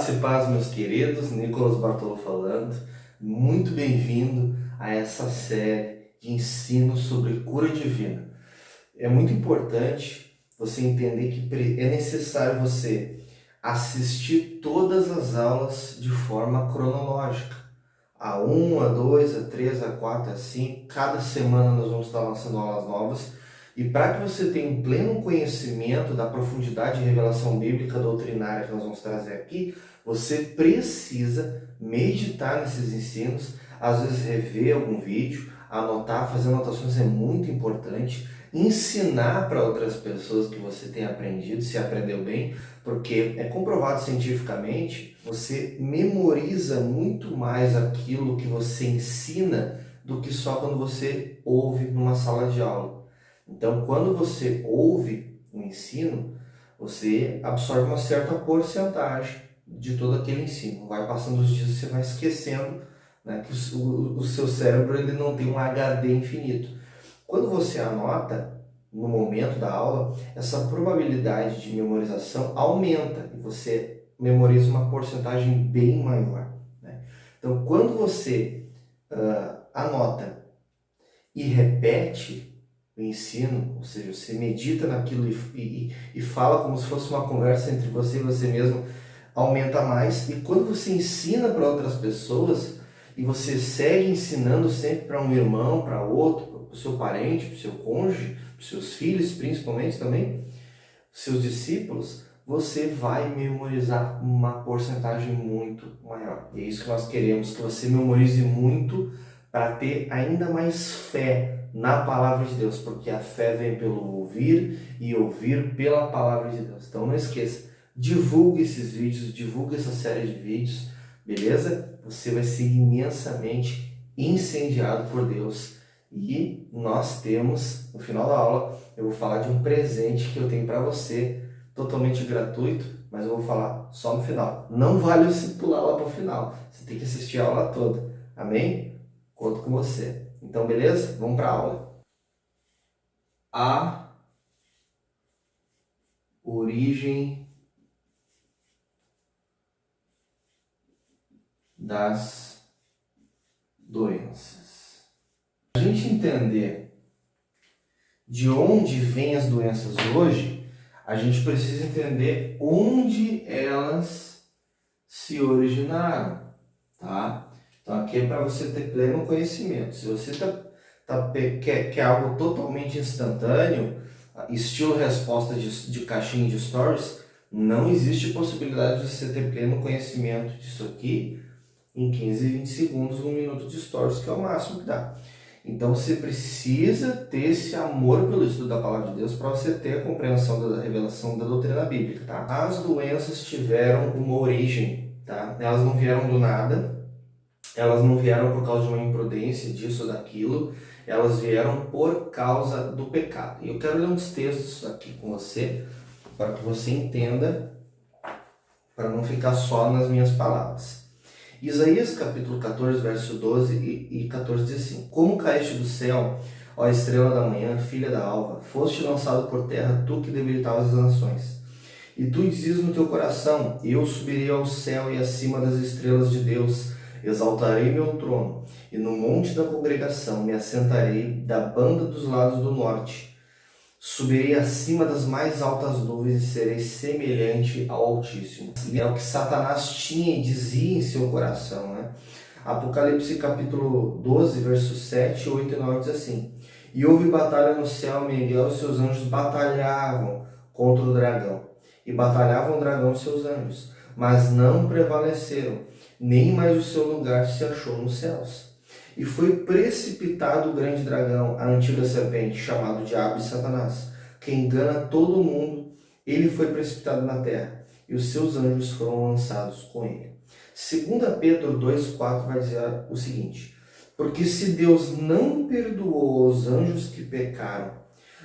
Graça e paz, meus queridos, Nicolas Bartolo falando. Muito bem-vindo a essa série de ensino sobre cura divina. É muito importante você entender que é necessário você assistir todas as aulas de forma cronológica. A 1, a 2, a 3, a 4, a 5. Cada semana nós vamos estar lançando aulas novas. E para que você tenha um pleno conhecimento da profundidade de revelação bíblica doutrinária que nós vamos trazer aqui, você precisa meditar nesses ensinos, às vezes rever algum vídeo, anotar, fazer anotações é muito importante, ensinar para outras pessoas que você tem aprendido, se aprendeu bem, porque é comprovado cientificamente, você memoriza muito mais aquilo que você ensina do que só quando você ouve numa sala de aula. Então, quando você ouve o ensino, você absorve uma certa porcentagem de todo aquele ensino. Vai passando os dias, você vai esquecendo, né, que o seu cérebro ele não tem um HD infinito. Quando você anota no momento da aula, essa probabilidade de memorização aumenta e você memoriza uma porcentagem bem maior, né? Então, quando você anota e repete o ensino, ou seja, você medita naquilo e fala como se fosse uma conversa entre você e você mesmo, aumenta mais. E quando você ensina para outras pessoas e você segue ensinando sempre para um irmão, para outro, para o seu parente, para o seu cônjuge, para os seus filhos principalmente também, seus discípulos, você vai memorizar uma porcentagem muito maior. E é isso que nós queremos, que você memorize muito para ter ainda mais fé na palavra de Deus, porque a fé vem pelo ouvir e ouvir pela palavra de Deus. Então não esqueça, divulgue esses vídeos, divulgue essa série de vídeos, beleza? Você vai ser imensamente incendiado por Deus. E nós temos, no final da aula, eu vou falar de um presente que eu tenho para você, totalmente gratuito, mas eu vou falar só no final. Não vale você pular lá para o final, você tem que assistir a aula toda, amém? Conto com você. Então, beleza? Vamos para a aula. A origem das doenças. A gente entender de onde vêm as doenças hoje, a gente precisa entender onde elas se originaram, tá? Então aqui é para você ter pleno conhecimento. Se você quer algo totalmente instantâneo, estilo resposta de caixinha de stories, não existe possibilidade de você ter pleno conhecimento disso aqui em 15, 20 segundos, 1 minuto de stories, que é o máximo que dá. Então você precisa ter esse amor pelo estudo da palavra de Deus para você ter a compreensão da revelação da doutrina bíblica, tá? As doenças tiveram uma origem, tá? Elas não vieram do nada. Elas não vieram por causa de uma imprudência, disso ou daquilo, elas vieram por causa do pecado. E eu quero ler uns textos aqui com você, para que você entenda, para não ficar só nas minhas palavras. Isaías capítulo 14, verso 12 e 14 diz assim: Como caíste do céu, ó estrela da manhã, filha da alva, foste lançado por terra, tu que debilitavas as nações. E tu dizes no teu coração: Eu subirei ao céu e acima das estrelas de Deus, exaltarei meu trono, e no monte da congregação me assentarei da banda dos lados do norte. Subirei acima das mais altas nuvens e serei semelhante ao Altíssimo. E é o que Satanás tinha e dizia em seu coração, né? Apocalipse capítulo 12, versos 7, 8 e 9 diz assim: E houve batalha no céu, Miguel e seus anjos batalhavam contra o dragão. E batalhavam o dragão e seus anjos, mas não prevaleceram, nem mais o seu lugar se achou nos céus. E foi precipitado o grande dragão, a antiga serpente, chamado Diabo e Satanás, que engana todo mundo. Ele foi precipitado na terra, e os seus anjos foram lançados com ele. 2 Pedro 2,4 vai dizer o seguinte: Porque se Deus não perdoou os anjos que pecaram,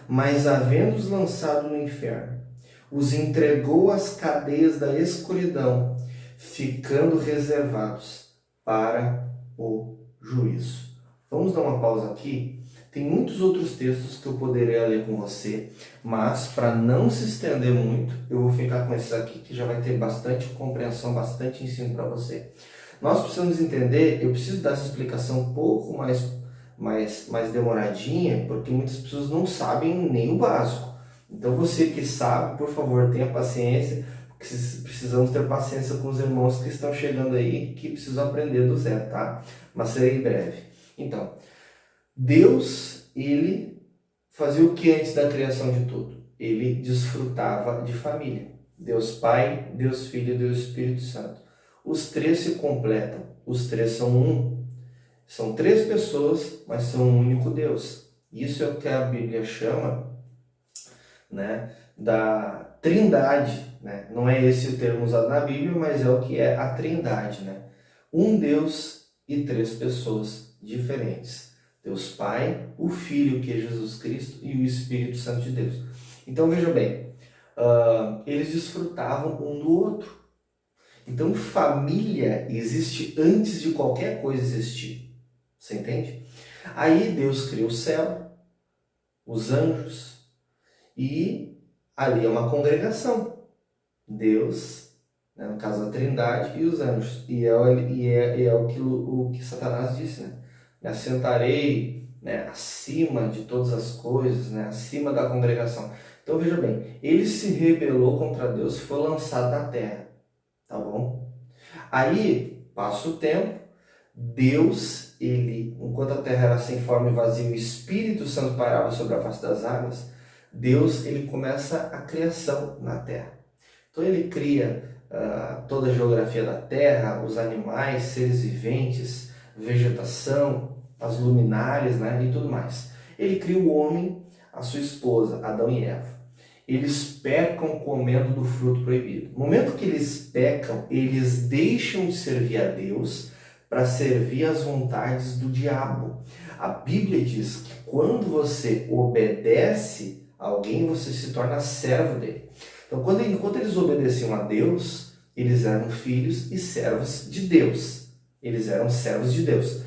mas havendo-os lançado no inferno, os entregou às cadeias da escuridão, ficando reservados para o juízo. Vamos dar uma pausa aqui Tem muitos outros textos que eu poderia ler com você, mas para não se estender muito, eu vou ficar com esses aqui que já vai ter bastante compreensão, bastante ensino para você. Nós precisamos entender, eu preciso dar essa explicação um pouco mais demoradinha, porque muitas pessoas não sabem nem o básico. Então você que sabe, por favor, tenha paciência, porque precisamos ter paciência com os irmãos que estão chegando aí, que precisam aprender do zero, tá? Mas serei breve. Então, Deus, ele fazia o que antes da criação de tudo? Ele desfrutava de família. Deus Pai, Deus Filho e Deus Espírito Santo. Os três se completam, os três são um. São três pessoas, mas são um único Deus. Isso é o que a Bíblia chama, né, da Trindade, né? Não é esse o termo usado na Bíblia, mas é o que é a Trindade, né? Um Deus e três pessoas diferentes. Deus Pai, o Filho, que é Jesus Cristo, e o Espírito Santo de Deus. Então veja bem, eles desfrutavam um do outro. Então família existe antes de qualquer coisa existir. Você entende? Aí Deus criou o céu, os anjos, e ali é uma congregação. Deus, né, no caso a Trindade, e os anjos. E é o que Satanás disse, né? Me assentarei, né, acima de todas as coisas, né, acima da congregação. Então veja bem, ele se rebelou contra Deus, foi lançado na terra, tá bom? Aí passa o tempo, Deus, ele, enquanto a terra era sem forma e vazia, o Espírito Santo pairava sobre a face das águas. Deus, ele começa a criação na terra. Então ele cria toda a geografia da terra, os animais, seres viventes, vegetação, as luminárias, né, e tudo mais. Ele cria o homem, a sua esposa, Adão e Eva. Eles pecam comendo do fruto proibido. No momento que eles pecam, eles deixam de servir a Deus para servir às vontades do diabo. A Bíblia diz que quando você obedece a alguém, você se torna servo dele. Então, enquanto eles obedeciam a Deus, eles eram filhos e servos de Deus. Eles eram servos de Deus.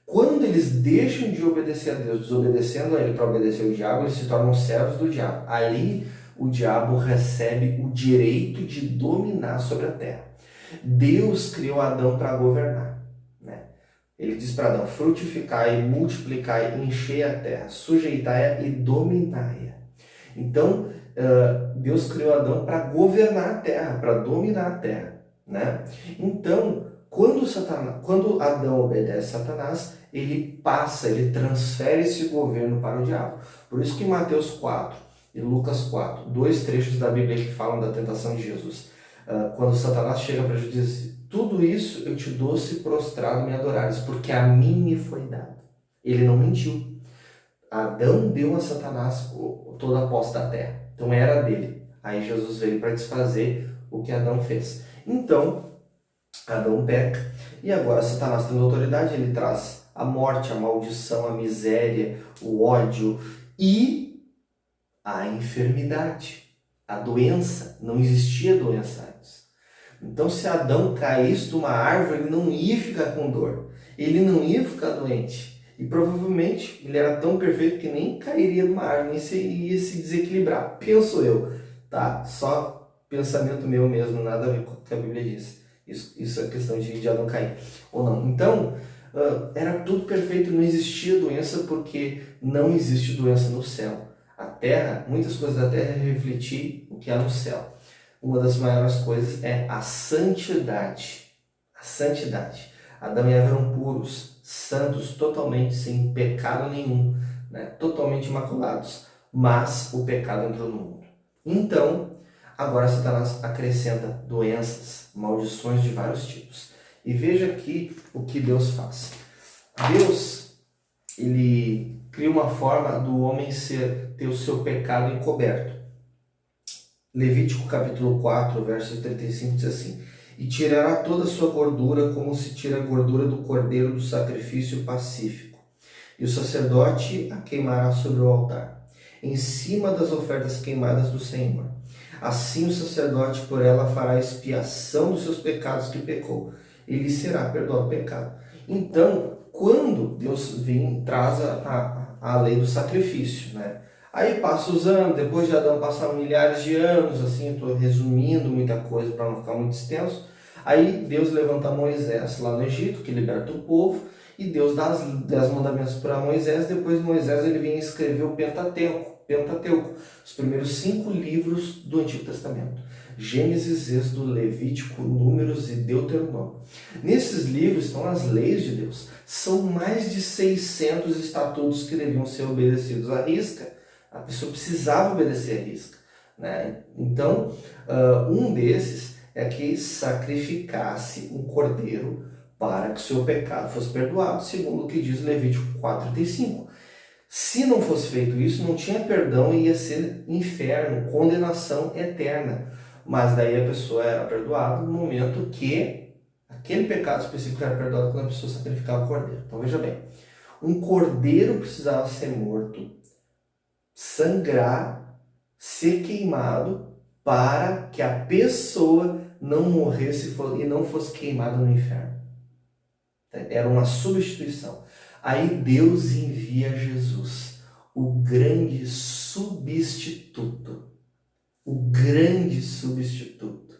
Quando eles deixam de obedecer a Deus, desobedecendo a ele para obedecer ao diabo, eles se tornam servos do diabo. Ali, o diabo recebe o direito de dominar sobre a terra. Deus criou Adão para governar, né? Ele diz para Adão: frutificai, multiplicai, enchei a terra, sujeitai-a e dominai-a. Então, Deus criou Adão para governar a terra, para dominar a terra, né? Então, quando Adão obedece a Satanás, ele transfere esse governo para o diabo. Por isso que em Mateus 4 e Lucas 4, dois trechos da Bíblia que falam da tentação de Jesus, quando Satanás chega para Jesus e diz assim: tudo isso eu te dou se prostrado me adorares, porque a mim me foi dado. Ele não mentiu. Adão deu a Satanás toda a posse da terra. Então era dele. Aí Jesus veio para desfazer o que Adão fez. Então, Adão peca. E agora Satanás tendo autoridade, ele traz a morte, a maldição, a miséria, o ódio e a enfermidade. A doença. Não existia doença antes. Então, se Adão caísse de uma árvore, ele não ia ficar com dor. Ele não ia ficar doente. E provavelmente ele era tão perfeito que nem cairia de uma árvore, nem ia se desequilibrar. Penso eu, tá? Só pensamento meu mesmo, nada a ver com o que a Bíblia diz. Isso é questão de Adão cair ou não. Então, era tudo perfeito, não existia doença porque não existe doença no céu. A terra, muitas coisas da terra refletir o que há no céu. Uma das maiores coisas é a santidade. A santidade. Adão e Eva eram puros, santos, totalmente sem pecado nenhum, né? Totalmente imaculados, mas o pecado entrou no mundo. Então, agora Satanás acrescenta doenças, maldições de vários tipos. E veja aqui o que Deus faz. Deus, ele cria uma forma do homem ter o seu pecado encoberto. Levítico capítulo 4, verso 35 diz assim: e tirará toda a sua gordura, como se tira a gordura do cordeiro do sacrifício pacífico. E o sacerdote a queimará sobre o altar, em cima das ofertas queimadas do Senhor. Assim o sacerdote por ela fará expiação dos seus pecados que pecou. E lhe será perdoado o pecado. Então, quando Deus traz a lei do sacrifício, né? Aí passa os anos, depois de Adão passaram milhares de anos, assim, eu estou resumindo muita coisa para não ficar muito extenso. Aí Deus levanta Moisés lá no Egito, que liberta o povo, e Deus dá os 10 mandamentos para Moisés. Depois Moisés ele vem escrever o Pentateuco, os primeiros 5 livros do Antigo Testamento. Gênesis, Êxodo, Levítico, Números e Deuteronômio. Nesses livros estão as leis de Deus. São mais de 600 estatutos que deviam ser obedecidos à risca. A pessoa precisava obedecer à risca, né? Então, um desses é que sacrificasse um cordeiro para que o seu pecado fosse perdoado, segundo o que diz Levítico 4:35. Se não fosse feito isso, não tinha perdão e ia ser inferno, condenação eterna. Mas daí a pessoa era perdoada no momento que aquele pecado específico era perdoado quando a pessoa sacrificava o cordeiro. Então veja bem, um cordeiro precisava ser morto, sangrar, ser queimado, para que a pessoa não morresse e não fosse queimada no inferno. Era uma substituição. Aí Deus envia Jesus, o grande substituto. O grande substituto.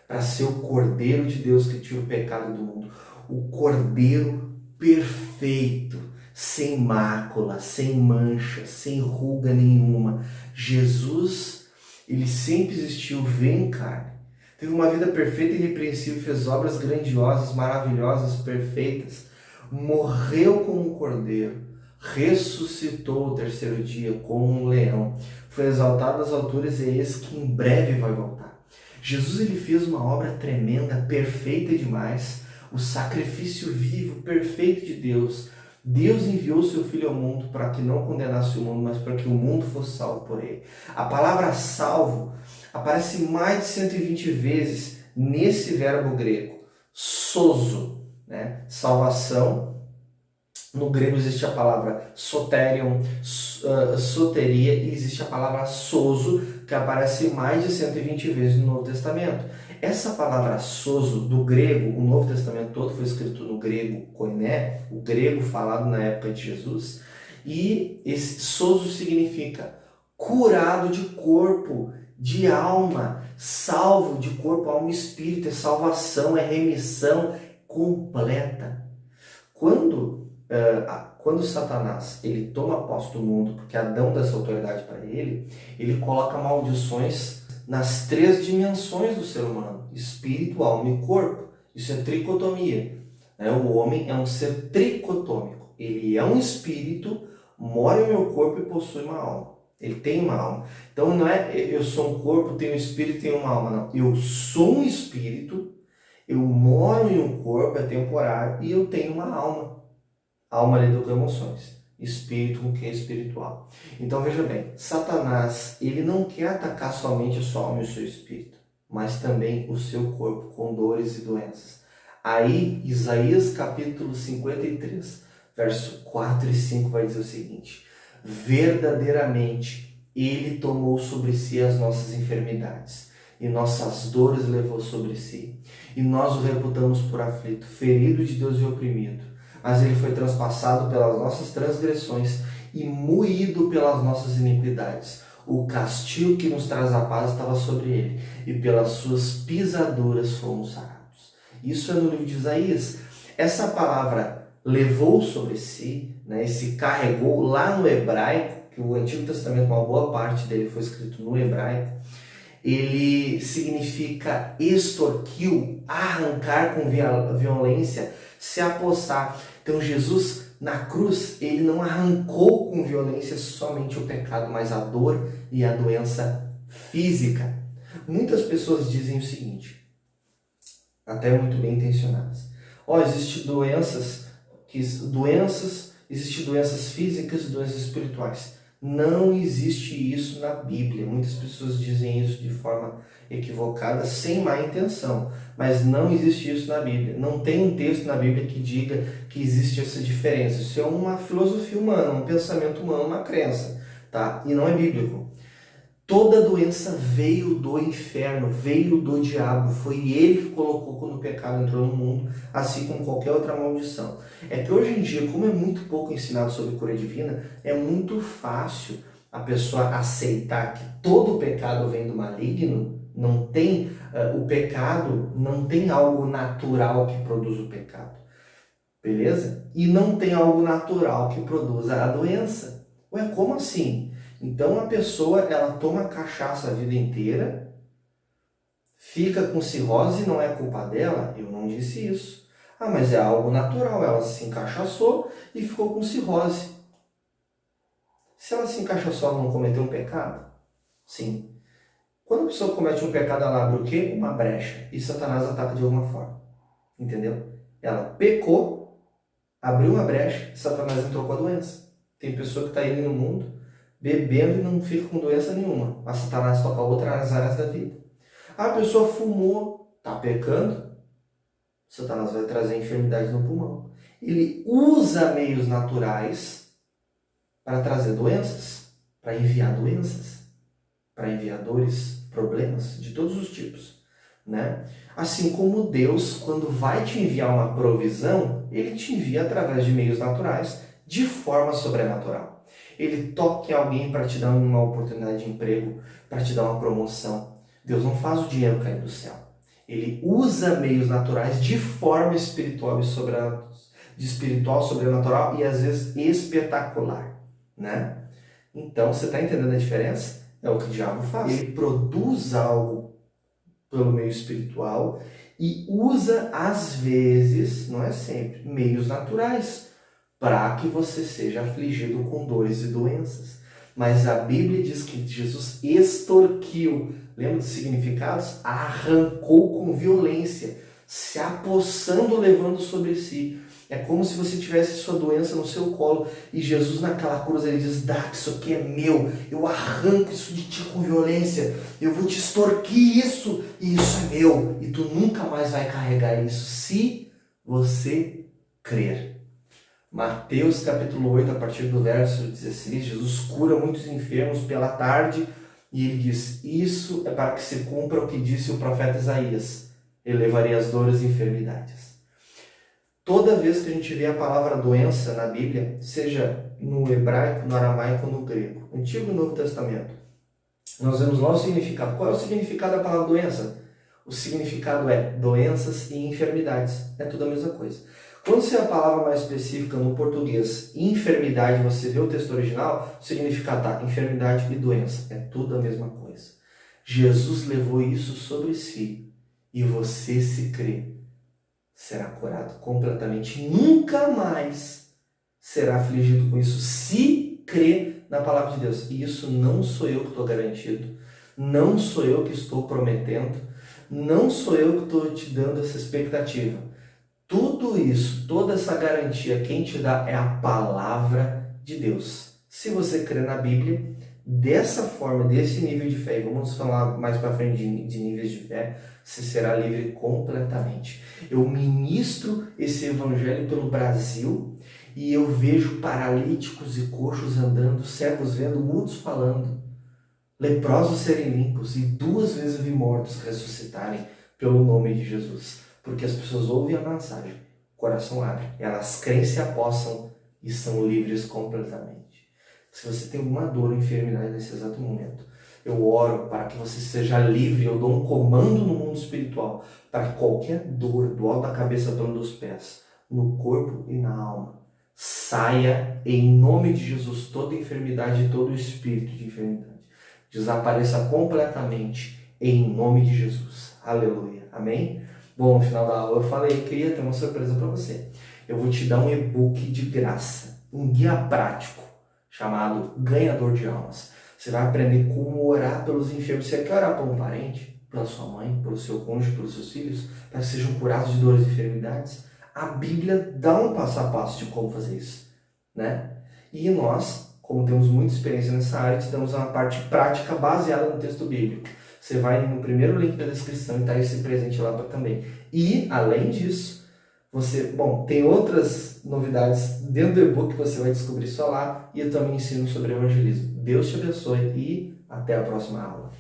Para ser o Cordeiro de Deus que tira o pecado do mundo. O Cordeiro perfeito, sem mácula, sem mancha, sem ruga nenhuma. Jesus, ele sempre existiu, veio em carne. Teve uma vida perfeita e irrepreensível, fez obras grandiosas, maravilhosas, perfeitas. Morreu como um cordeiro, ressuscitou o terceiro dia como um leão, foi exaltado às alturas e eis que em breve vai voltar. Jesus ele fez uma obra tremenda, perfeita demais, o sacrifício vivo, perfeito de Deus. Deus enviou seu Filho ao mundo para que não condenasse o mundo, mas para que o mundo fosse salvo por ele. A palavra salvo aparece mais de 120 vezes nesse verbo grego, sozo, né? Salvação. No grego existe a palavra soterion, soteria, e existe a palavra sozo, que aparece mais de 120 vezes no Novo Testamento. Essa palavra sozo, do grego, o Novo Testamento todo foi escrito no grego koiné, o grego falado na época de Jesus, e esse sozo significa curado de corpo, de alma, salvo de corpo, alma e espírito, é salvação, é remissão completa. Quando Satanás ele toma posse do mundo, porque Adão dá essa autoridade para ele, ele coloca maldições nas 3 dimensões do ser humano, espírito, alma e corpo. Isso é tricotomia. O homem é um ser tricotômico. Ele é um espírito, mora em meu corpo e possui uma alma. Ele tem uma alma. Então não é eu sou um corpo, tenho um espírito, tenho uma alma. Não. Eu sou um espírito, eu moro em um corpo, é temporário, e eu tenho uma alma. Alma lida com emoções. Espírito com que é espiritual. Então veja bem, Satanás ele não quer atacar somente a sua alma e o seu espírito, mas também o seu corpo com dores e doenças. Aí Isaías capítulo 53, verso 4 e 5 vai dizer o seguinte: verdadeiramente ele tomou sobre si as nossas enfermidades e nossas dores levou sobre si, e nós o reputamos por aflito, ferido de Deus e oprimido. Mas ele foi transpassado pelas nossas transgressões e moído pelas nossas iniquidades. O castigo que nos traz a paz estava sobre ele, e pelas suas pisaduras fomos sarados. Isso é no livro de Isaías. Essa palavra levou sobre si, né, esse carregou, lá no hebraico, que o Antigo Testamento, uma boa parte dele foi escrito no hebraico, ele significa extorquir, arrancar com violência, se apossar. Então Jesus, na cruz, ele não arrancou com violência somente o pecado, mas a dor e a doença física. Muitas pessoas dizem o seguinte, até muito bem intencionadas: existem doenças físicas e doenças espirituais. Não existe isso na Bíblia. Muitas pessoas dizem isso de forma equivocada, sem má intenção, mas não existe isso na Bíblia. Não tem um texto na Bíblia que diga que existe essa diferença. Isso é uma filosofia humana, um pensamento humano, uma crença, tá? E não é bíblico. Toda doença veio do inferno, veio do diabo. Foi ele que colocou quando o pecado entrou no mundo, assim como qualquer outra maldição. É que hoje em dia, como é muito pouco ensinado sobre cura divina, é muito fácil a pessoa aceitar que todo o pecado vem do maligno. Não tem, o pecado não tem algo natural que produz o pecado. Beleza? E não tem algo natural que produza a doença. Ué, como assim? Então a pessoa, ela toma cachaça a vida inteira, fica com cirrose, não é culpa dela? Eu não disse isso. Ah, mas é algo natural, ela se encachaçou e ficou com cirrose. Se ela se encachaçou, ela não cometeu um pecado? Sim. Quando a pessoa comete um pecado, ela abre o quê? Uma brecha. E Satanás ataca de alguma forma. Entendeu? Ela pecou, abriu uma brecha e Satanás entrou com a doença. Tem pessoa que está indo no mundo bebendo e não fica com doença nenhuma. Mas Satanás toca outras áreas da vida. A pessoa fumou, está pecando, Satanás vai trazer enfermidade no pulmão. Ele usa meios naturais para trazer doenças, para enviar doenças, para enviar dores, problemas de todos os tipos, né? Assim como Deus, quando vai te enviar uma provisão, ele te envia através de meios naturais, de forma sobrenatural. Ele toca em alguém para te dar uma oportunidade de emprego, para te dar uma promoção. Deus não faz o dinheiro cair do céu. Ele usa meios naturais de forma espiritual sobrenatural e às vezes espetacular, né? Então, você está entendendo a diferença? É o que o diabo faz. Ele produz algo pelo meio espiritual e usa, às vezes, não é sempre, meios naturais para que você seja afligido com dores e doenças. Mas a Bíblia diz que Jesus extorquiu, lembra dos significados? Arrancou com violência, se apossando, levando sobre si. É como se você tivesse sua doença no seu colo e Jesus naquela cruz ele diz, dá, isso aqui é meu, eu arranco isso de ti com violência, eu vou te extorquir isso e isso é meu. E tu nunca mais vai carregar isso se você crer. Mateus capítulo 8, a partir do verso 16, Jesus cura muitos enfermos pela tarde e ele diz, isso é para que se cumpra o que disse o profeta Isaías, ele levaria as dores e enfermidades. Toda vez que a gente vê a palavra doença na Bíblia, seja no hebraico, no aramaico ou no grego, Antigo e Novo Testamento, nós vemos lá o significado. Qual é o significado da palavra doença? O significado é doenças e enfermidades. É tudo a mesma coisa. Quando você é a palavra mais específica no português, enfermidade, você vê o texto original, o significado tá, enfermidade e doença. É tudo a mesma coisa. Jesus levou isso sobre si e você, se crê, será curado completamente. Nunca mais será afligido com isso, se crê na palavra de Deus. E isso não sou eu que estou garantido, não sou eu que estou prometendo, não sou eu que estou te dando essa expectativa. Tudo isso, toda essa garantia, quem te dá é a palavra de Deus. Se você crê na Bíblia, dessa forma, desse nível de fé, e vamos falar mais para frente de níveis de fé, você será livre completamente. Eu ministro esse evangelho pelo Brasil e eu vejo paralíticos e coxos andando, cegos vendo, mudos falando, leprosos serem limpos e 2 vezes vi mortos ressuscitarem pelo nome de Jesus. Porque as pessoas ouvem a mensagem, o coração abre, elas creem, se apossam e são livres completamente. Se você tem alguma dor ou enfermidade nesse exato momento, eu oro para que você seja livre, eu dou um comando no mundo espiritual, para que qualquer dor, do alto da cabeça ao plano dos pés, no corpo e na alma, saia em nome de Jesus toda enfermidade e todo espírito de enfermidade. Desapareça completamente em nome de Jesus. Aleluia. Amém? Bom, no final da aula eu falei que ia ter uma surpresa para você. Eu vou te dar um e-book de graça, um guia prático, chamado Ganhador de Almas. Você vai aprender como orar pelos enfermos. Você quer orar por um parente, pela sua mãe, pelo seu cônjuge, pelos seus filhos, para que sejam curados de dores e enfermidades? A Bíblia dá um passo a passo de como fazer isso, né? E nós, como temos muita experiência nessa área, te damos uma parte prática baseada no texto bíblico. Você vai no primeiro link da descrição e está esse presente lá também. E, além disso, Bom, tem outras novidades dentro do e-book que você vai descobrir só lá, e eu também ensino sobre evangelismo. Deus te abençoe e até a próxima aula.